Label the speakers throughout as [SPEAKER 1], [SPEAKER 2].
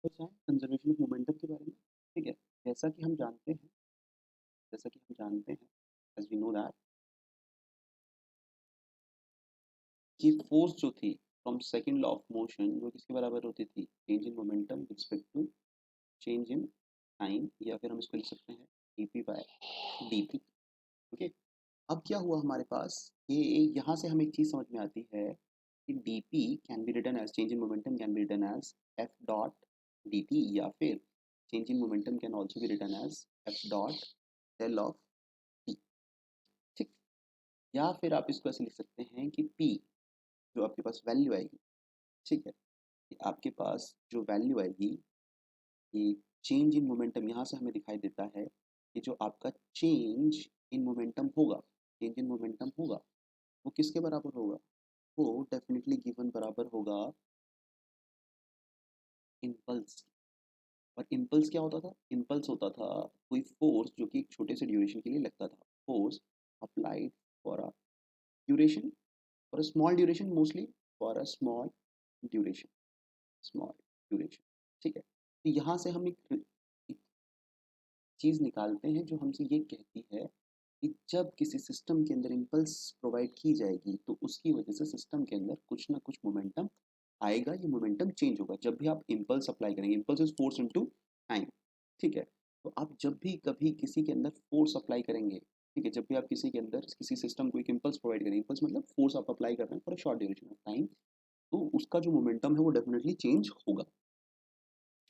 [SPEAKER 1] तो जाएँ conservation of momentum के बारे में, ठीक है? जैसा कि हम जानते हैं जैसा कि हम जानते हैं एज़ वी नो दैट कि फ़ोर्स जो थी from second law of motion वो किसके बराबर होती थी? Change in momentum with respect to change in time या फिर हम इसको लिख सकते हैं dp बाय dt। ओके? अब क्या हुआ हमारे पास ये यहाँ से हमें एक चीज़ समझ में आती है कि dp can be written as change in momentum can be written as f dot dt या फिर change in momentum can also be written as f dot del of t। ठीक? या फिर आप इसको ऐसे लिख सकते हैं कि p जो आपके पास वैल्यू आएगी, ठीक है? कि आपके पास जो वैल्यू आएगी ये चेंज इन मोमेंटम यहाँ से हमें दिखाई देता है कि जो आपका चेंज इन मोमेंटम होगा वो किसके बराबर होगा? वो डेफिनेटली गिवन बराबर होगा इम्पल्स। और इम्पल्स क्या होता था? इम्पल्स होता था कोई फोर्स जो कि एक छोटे से ड्यूरेशन के लिए लगता था। Force applied for a duration, for a small duration, mostly for a duration small duration. ठीक है? तो यहाँ से हम एक चीज़ निकालते हैं जो हमसे ये कहती है कि जब किसी सिस्टम के अंदर इम्पल्स प्रोवाइड की जाएगी तो उसकी वजह से सिस्टम के अंदर कुछ ना कुछ मोमेंटम आएगा, ये मोमेंटम चेंज होगा जब भी आप इम्पल्स अप्लाई करेंगे। Impulse is force into time. ठीक है? तो आप जब भी कभी किसी के अंदर फोर्स अप्लाई करेंगे, ठीक है, जब भी आप किसी के अंदर किसी सिस्टम को एक इम्पल्स प्रोवाइड करेंगे, इम्पल्स मतलब फोर्स आप अप्लाई कर रहे हैं for a short duration of time, तो उसका जो मोमेंटम है वो डेफिनेटली चेंज होगा।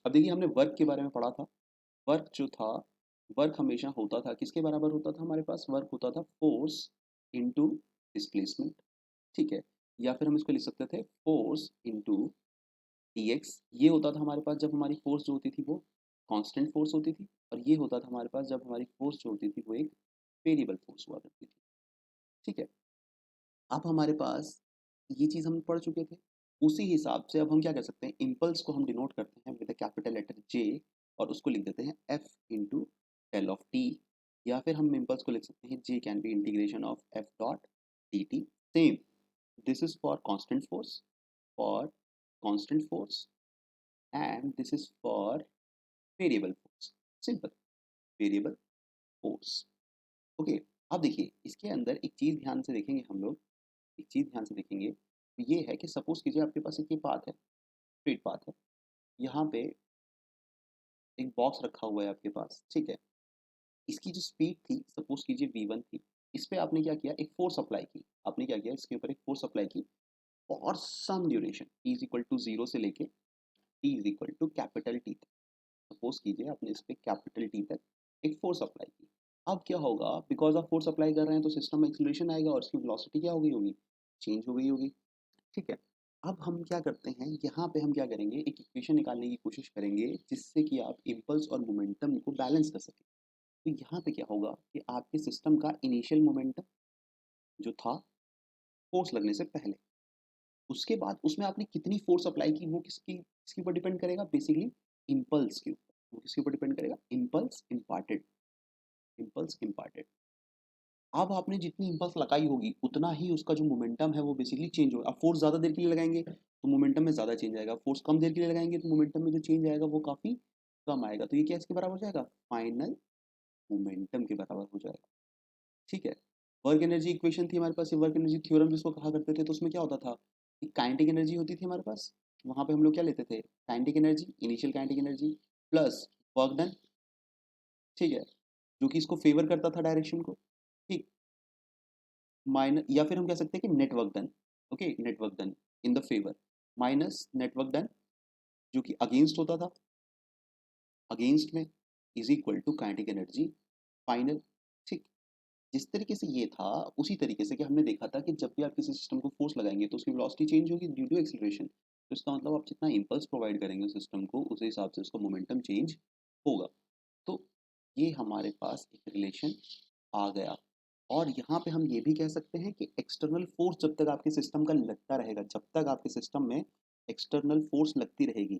[SPEAKER 1] अब देखिए हमने वर्क के बारे में पढ़ा था। वर्क जो था, वर्क हमेशा होता था किसके बराबर होता था? हमारे पास वर्क होता था फोर्स इनटू डिस्प्लेसमेंट। ठीक है? या फिर हम इसको लिख सकते थे फोर्स इनटू dx। ये होता था हमारे पास जब हमारी फोर्स जो होती थी वो कांस्टेंट फोर्स होती थी, और ये होता था हमारे पास जब हमारी फोर्स जो होती थी वो एक वेरिएबल फोर्स हुआ करती थी। ठीक है? अब हमारे पास ये चीज़ हम पढ़ चुके थे। उसी हिसाब से अब हम क्या कर सकते हैं, इम्पल्स को हम डिनोट करते हैं with a capital letter J, और उसको लिख देते हैं F into del of T. या फिर हम इम्पल्स को लिख सकते हैं J can be integration of F dot D T. Same, this is for for constant force and this is for variable force. Simple, variable force. Okay? अब देखिए इसके अंदर एक चीज़ ध्यान से देखेंगे हम लोग, एक चीज़ ध्यान से देखेंगे, तो ये है कि सपोज़ कीजिए आपके पास एक ये पाथ है, स्ट्रेट पाथ है। यहाँ पे एक बॉक्स रखा हुआ है आपके पास, ठीक है? इसकी जो स्पीड थी सपोज़ कीजिए v1 थी। इस पे आपने क्या किया, एक फ़ोर्स अप्लाई की। आपने क्या किया, इसके ऊपर एक फ़ोर्स अप्लाई की for some duration t is equal to 0 से लेके t is equal to capital T तक। सपोज़ कीजिए आपने इस पे कैपिटल T तक एक फ़ोर्स अप्लाई की। अब क्या होगा, बिकॉज़ आप फ़ोर्स अप्लाई कर रहे हैं तो सिस्टम में एक्सेलरेशन आएगा और उसकी वेलोसिटी क्या हो गई होगी? चेंज हो गई होगी। ठीक है? अब हम क्या करते हैं, यहाँ पे हम क्या करेंगे, एक इक्वेशन निकालने की कोशिश करेंगे जिससे कि आप इम्पल्स और मोमेंटम को बैलेंस कर सकें। तो यहाँ पे क्या होगा कि आपके सिस्टम का इनिशियल मोमेंटम जो था फोर्स लगने से पहले, उसके बाद उसमें आपने कितनी फोर्स अप्लाई की वो किसके ऊपर डिपेंड करेगा? बेसिकली इम्पल्स के ऊपर। वो किसके ऊपर डिपेंड करेगा? Impulse imparted. अब आपने जितनी इम्पल्स लगाई होगी उतना ही उसका जो मोमेंटम है वो बेसिकली चेंज होगा। आप फोर्स ज़्यादा देर के लिए लगाएंगे तो मोमेंटम में ज़्यादा चेंज आएगा, फोर्स कम देर के लिए लगाएंगे तो मोमेंटम में जो चेंज आएगा वो काफ़ी कम आएगा। तो ये क्या इसके बराबर हो जाएगा? फाइनल मोमेंटम के बराबर हो जाएगा। ठीक है? वर्क एनर्जी इक्वेशन थी हमारे पास, ये वर्क एनर्जी थ्योरम जिसको कहा करते थे, तो उसमें क्या होता था कि काइनेटिक एनर्जी होती थी हमारे पास। वहाँ पे हम लोग क्या लेते थे, kinetic energy, initial kinetic energy plus work done. ठीक है? जो कि इसको फेवर करता था डायरेक्शन को। ठीक? माइनस, या फिर हम कह सकते हैं कि net work done. Okay? Net work done in the favour minus net work done जो कि अगेंस्ट होता था, अगेंस्ट में is equal to kinetic energy final. ठीक? जिस तरीके से ये था उसी तरीके से कि हमने देखा था कि जब भी आप किसी सिस्टम को फोर्स लगाएंगे तो उसकी वेलोसिटी चेंज होगी ड्यू टू एक्सीलरेशन। तो इसका मतलब आप जितना इम्पल्स प्रोवाइड करेंगे सिस्टम को उस हिसाब से उसका मोमेंटम चेंज होगा। तो ये हमारे पास एक रिलेशन आ गया। और यहाँ पे हम ये भी कह सकते हैं कि एक्सटर्नल फोर्स जब तक आपके सिस्टम का लगता रहेगा, जब तक आपके सिस्टम में एक्सटर्नल फोर्स लगती रहेगी,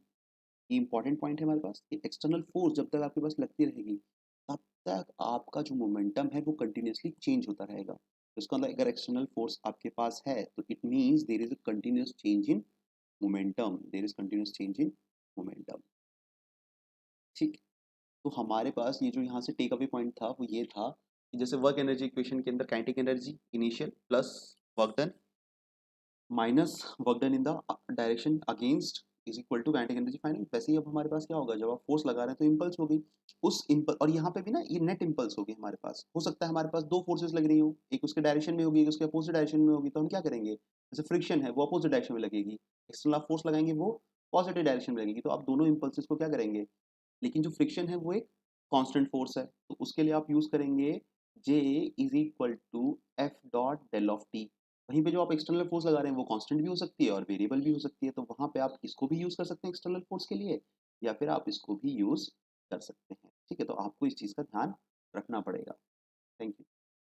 [SPEAKER 1] ये इंपॉर्टेंट पॉइंट है हमारे पास कि एक्सटर्नल फोर्स जब तक आपके पास लगती रहेगी तब तक आपका जो मोमेंटम है वो कंटिन्यूसली चेंज होता रहेगा। तो इसका मतलब अगर एक्सटर्नल फोर्स आपके पास है तो it means there is a continuous change in momentum, there is continuous change in momentum. ठीक। तो हमारे पास ये जो यहाँ से टेक अवे पॉइंट था वो ये था कि जैसे वर्क एनर्जी इक्वेशन के अंदर kinetic energy initial plus work done minus work done in the direction against is equal to kinetic energy final. वैसे ही अब हमारे पास क्या होगा, जब आप फोर्स लगा रहे हैं तो इम्पल्स हो गई। उस इम्पल्स, और यहाँ पे भी ना ये नेट इम्पल्स होगी हमारे पास। हो सकता है हमारे पास दो फोर्सेस लग रही हो, एक उसके डायरेक्शन में होगी, एक उसके अपोजिट डायरेक्शन में होगी। तो हम क्या करेंगे, जैसे फ्रिक्शन है वो अपोजिट डायरेक्शन में लगेगी, एक्सटर्नल फोर्स लगाएंगे वो पॉजिटिव डायरेक्शन में लगेगी। तो आप दोनों इम्पल्सेस को क्या करेंगे, लेकिन जो फ्रिक्शन है वो एक कांस्टेंट फोर्स है, तो उसके लिए आप यूज करेंगे J is equal to F dot del of T. वहीं पे जो आप एक्सटर्नल फोर्स लगा रहे हैं वो कांस्टेंट भी हो सकती है और वेरिएबल भी हो सकती है, तो वहां पे आप इसको भी यूज कर सकते हैं एक्सटर्नल फोर्स के लिए, या फिर आप इसको भी यूज कर सकते हैं। ठीक है, तो आपको इस चीज का ध्यान रखना पड़ेगा। Thank you.